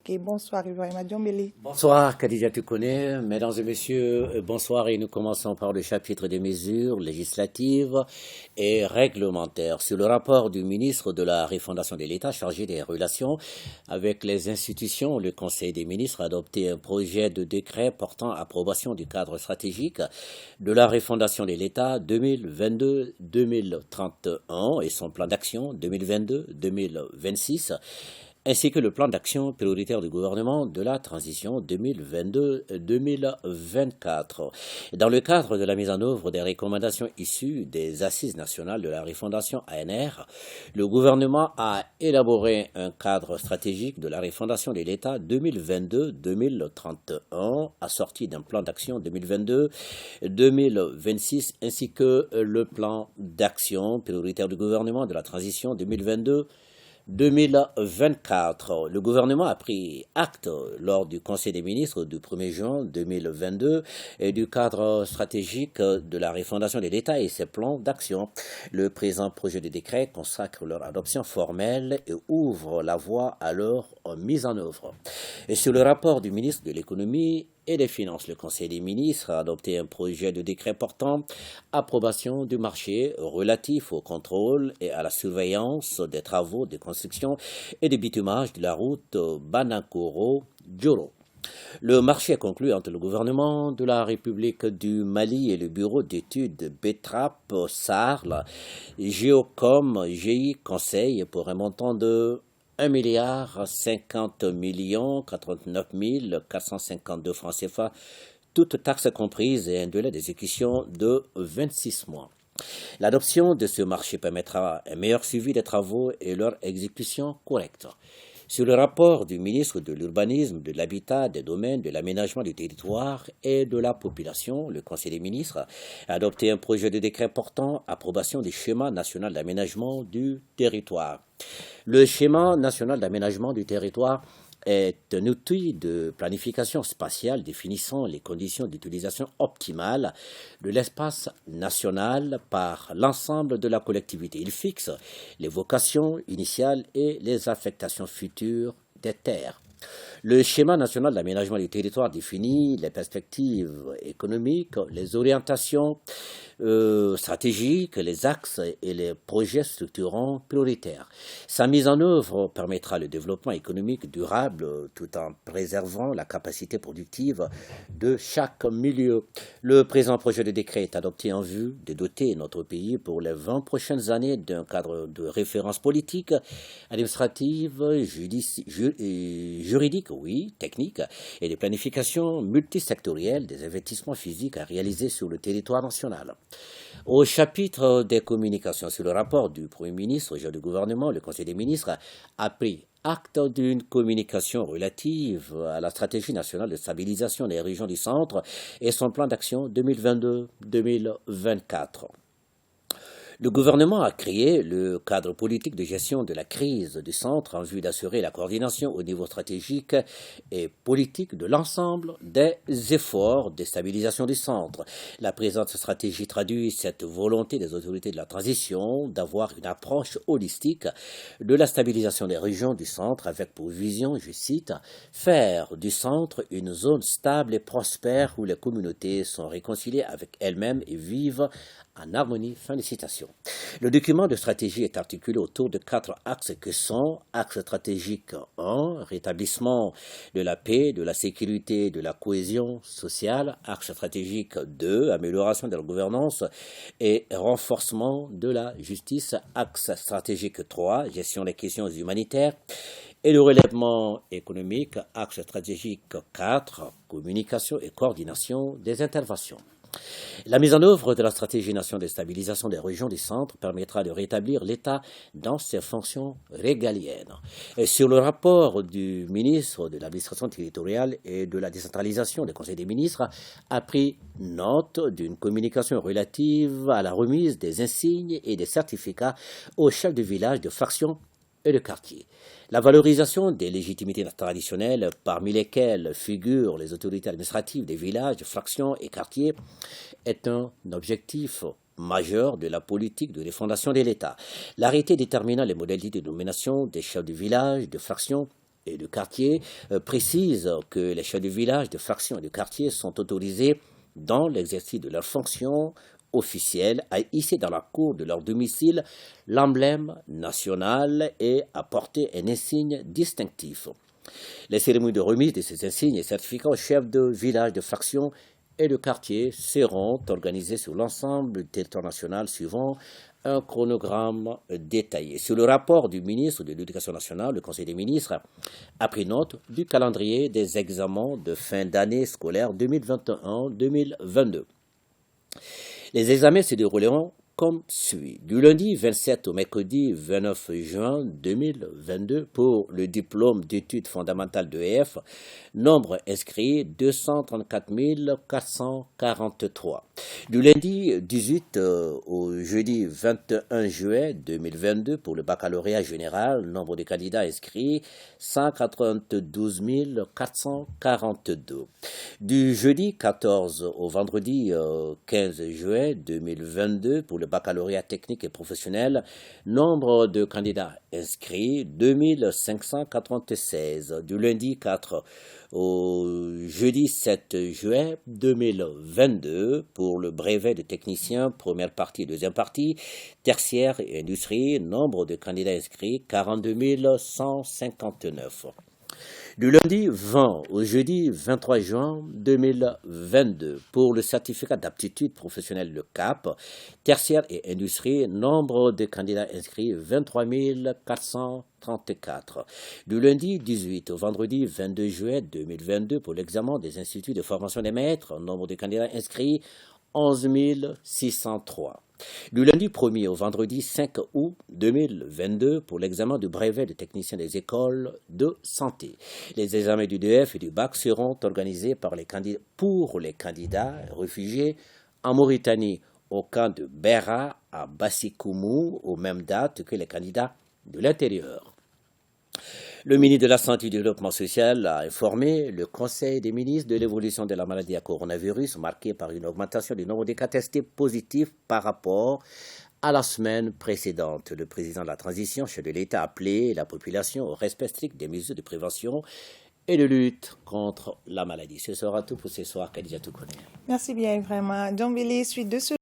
Ok, bonsoir Ibrahima Diombele. Bonsoir, Khadija Tukone. Mesdames et messieurs, bonsoir et nous commençons par le chapitre des mesures législatives et réglementaires sur le rapport du ministre de la Refondation de l'État chargé des relations avec les institutions. Le Conseil des ministres a adopté un projet de décret portant approbation du cadre stratégique de la Refondation de l'État 2022-2031 et son plan d'action 2022-2026 ainsi que le plan d'action prioritaire du gouvernement de la transition 2022-2024. Dans le cadre de la mise en œuvre des recommandations issues des Assises nationales de la refondation ANR, le gouvernement a élaboré un cadre stratégique de la refondation de l'État 2022-2031, assorti d'un plan d'action 2022-2026, ainsi que le plan d'action prioritaire du gouvernement de la transition 2024. Le gouvernement a pris acte lors du Conseil des ministres du 1er juin 2022 et du cadre stratégique de la refondation de l'État et ses plans d'action. Le présent projet de décret consacre leur adoption formelle et ouvre la voie à leur mise en œuvre. Et sur le rapport du ministre de l'Économie et des Finances, le Conseil des ministres a adopté un projet de décret portant approbation du marché relatif au contrôle et à la surveillance des travaux de construction et de bitumage de la route Banakoro-Djoro. Le marché est conclu entre le gouvernement de la République du Mali et le bureau d'études BETRAP-SARL, Géocom, GI Conseil pour un montant de 1,50 milliard 452 francs CFA, toutes taxes comprises et un délai d'exécution de 26 mois. L'adoption de ce marché permettra un meilleur suivi des travaux et leur exécution correcte. Sur le rapport du ministre de l'Urbanisme, de l'Habitat, des Domaines, de l'Aménagement du territoire et de la population, le Conseil des ministres a adopté un projet de décret portant approbation du schéma national d'aménagement du territoire. Le schéma national d'aménagement du territoire est un outil de planification spatiale définissant les conditions d'utilisation optimale de l'espace national par l'ensemble de la collectivité. Il fixe les vocations initiales et les affectations futures des terres. Le schéma national d'aménagement du territoire définit les perspectives économiques, les orientations stratégiques, les axes et les projets structurants prioritaires. Sa mise en œuvre permettra le développement économique durable tout en préservant la capacité productive de chaque milieu. Le présent projet de décret est adopté en vue de doter notre pays pour les 20 prochaines années d'un cadre de référence politique, administrative, juridique, technique, et de planification multisectorielle des investissements physiques à réaliser sur le territoire national. Au chapitre des communications sur le rapport du Premier ministre et du gouvernement, le Conseil des ministres a pris acte d'une communication relative à la stratégie nationale de stabilisation des régions du centre et son plan d'action 2022-2024. Le gouvernement a créé le cadre politique de gestion de la crise du centre en vue d'assurer la coordination au niveau stratégique et politique de l'ensemble des efforts de stabilisation du centre. La présente stratégie traduit cette volonté des autorités de la transition d'avoir une approche holistique de la stabilisation des régions du centre avec pour vision, je cite, faire du centre une zone stable et prospère où les communautés sont réconciliées avec elles-mêmes et vivent en harmonie. Fin de citation. Le document de stratégie est articulé autour de 4 axes que sont axe stratégique 1, rétablissement de la paix, de la sécurité, de la cohésion sociale, axe stratégique 2, amélioration de la gouvernance et renforcement de la justice, axe stratégique 3, gestion des questions humanitaires et le relèvement économique, axe stratégique 4, communication et coordination des interventions. La mise en œuvre de la stratégie nationale de stabilisation des régions du centre permettra de rétablir l'État dans ses fonctions régaliennes. Et sur le rapport du ministre de l'administration territoriale et de la décentralisation des conseils des ministres a pris note d'une communication relative à la remise des insignes et des certificats aux chefs de village, de fraction et de quartier. La valorisation des légitimités traditionnelles, parmi lesquelles figurent les autorités administratives des villages, fractions et quartiers, est un objectif majeur de la politique de refondation de l'État. L'arrêté déterminant les modalités de nomination des chefs de village, de fractions et de quartier précise que les chefs de village, de fraction et de quartier sont autorisés dans l'exercice de leurs fonctions officielles à hisser dans la cour de leur domicile l'emblème national et à porter un insigne distinctif. Les cérémonies de remise de ces insignes et certificats aux chefs de village, de fraction et de quartier seront organisées sur l'ensemble du territoire national suivant un chronogramme détaillé. Sur le rapport du ministre de l'Éducation nationale, le Conseil des ministres a pris note du calendrier des examens de fin d'année scolaire 2021-2022. Les examens se dérouleront comme suit. Du lundi 27 au mercredi 29 juin 2022 pour le diplôme d'études fondamentales d'EF, nombre inscrit 234 443. Du lundi 18 au jeudi 21 juin 2022 pour le baccalauréat général, nombre de candidats inscrits 192 442. Du jeudi 14 au vendredi 15 juin 2022 pour le baccalauréat technique et professionnel, nombre de candidats inscrits 2596. Du lundi 4 au jeudi 7 juin 2022 pour le brevet de technicien, première partie et deuxième partie, tertiaire et industrie, nombre de candidats inscrits 42 159. Du lundi 20 au jeudi 23 juin 2022 pour le certificat d'aptitude professionnelle le CAP, tertiaire et industrie, nombre de candidats inscrits 23 434. Du lundi 18 au vendredi 22 juin 2022 pour l'examen des instituts de formation des maîtres, nombre de candidats inscrits 11 603. Du lundi 1er au vendredi 5 août 2022 pour l'examen du brevet de technicien des écoles de santé. Les examens du DEF et du bac seront organisés pour les candidats réfugiés en Mauritanie au camp de Bera à Bassikoumou aux mêmes dates que les candidats de l'intérieur. Le ministre de la Santé et du Développement social a informé le Conseil des ministres de l'évolution de la maladie à coronavirus marquée par une augmentation du nombre de cas testés positifs par rapport à la semaine précédente. Le président de la transition, chef de l'État, a appelé la population au respect strict des mesures de prévention et de lutte contre la maladie. Ce sera tout pour ce soir, Khadija Toukoune. Merci bien, vraiment. Djombili, suite de ce